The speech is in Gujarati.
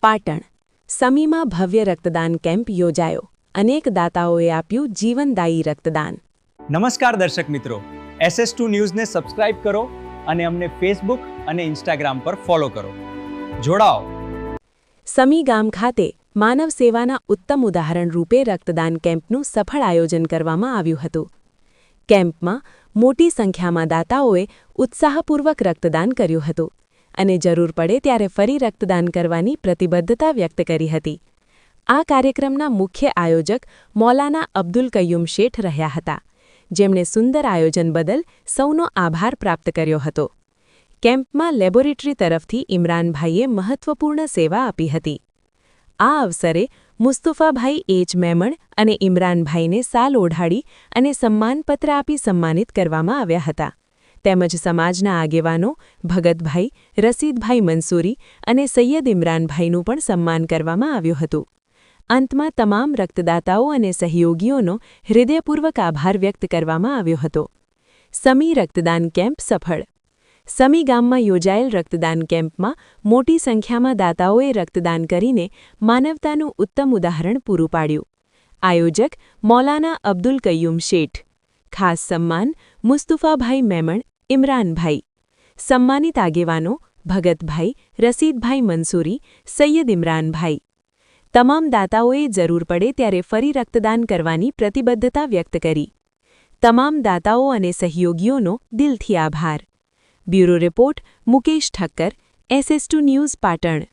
પાટણ સમીમાં ભવ્ય રક્તદાન કેમ્પ યોજાયો. અનેક દાતાઓએ આપ્યું જીવનદાયી રક્તદાન. નમસ્કાર દર્શક મિત્રો, SS2 ન્યૂઝને સબસ્ક્રાઇબ કરો અને અમને ફેસબુક અને ઇન્સ્ટાગ્રામ પર ફોલો કરો. જોડાઓ. સમી ગામ ખાતે માનવ સેવાના ઉત્તમ ઉદાહરણ રૂપે રક્તદાન કેમ્પનું સફળ આયોજન કરવામાં આવ્યું હતું. કેમ્પમાં મોટી સંખ્યામાં દાતાઓએ ઉત્સાહપૂર્વક રક્તદાન કર્યું હતું અને જરૂર પડે ત્યારે ફરી રક્તદાન કરવાની પ્રતિબદ્ધતા વ્યક્ત કરી હતી. આ કાર્યક્રમના મુખ્ય આયોજક મૌલાના અબ્દુલ કય્યુમ શેઠ રહ્યા હતા, જેમણે સુંદર આયોજન બદલ સૌનો આભાર પ્રાપ્ત કર્યો હતો. કેમ્પમાં લેબોરેટરી તરફથી ઇમરાનભાઈએ મહત્વપૂર્ણ સેવા આપી હતી. આ અવસરે મુસ્તુફાભાઈ એચ મેમણ અને ઇમરાનભાઈને સાલ ઓઢાડી અને સન્માનપત્ર આપી સન્માનિત કરવામાં આવ્યા હતા. તેમજ સમાજના આગેવાનો ભગતભાઈ, રસીદભાઈ મંસૂરી અને સૈયદ ઇમરાનભાઈનું પણ સન્માન કરવામાં આવ્યું હતું. અંતમાં તમામ રક્તદાતાઓ અને સહયોગીઓનો હૃદયપૂર્વક આભાર વ્યક્ત કરવામાં આવ્યો હતો. સમી રક્તદાન કેમ્પ સફળ. સમી ગામમાં યોજાયેલ રક્તદાન કેમ્પમાં મોટી સંખ્યામાં દાતાઓએ રક્તદાન કરીને માનવતાનું ઉત્તમ ઉદાહરણ પૂરું પાડ્યું. આયોજક મૌલાના અબ્દુલ કય્યુમ શેઠ. ખાસ સન્માન મુસ્તુફાભાઈ મેમણ, ઇમરાનભાઈ. સન્માનિત આગેવાનો ભગતભાઈ, રસીદભાઈ મંસૂરી, સૈયદ ઇમરાનભાઈ. તમામ દાતાઓએ જરૂર પડે ત્યારે ફરી રક્તદાન કરવાની પ્રતિબદ્ધતા વ્યક્ત કરી. તમામ દાતાઓ અને સહયોગીઓનો દિલથી આભાર. Bureau report Mukesh Thakkar, SS2 news Patan.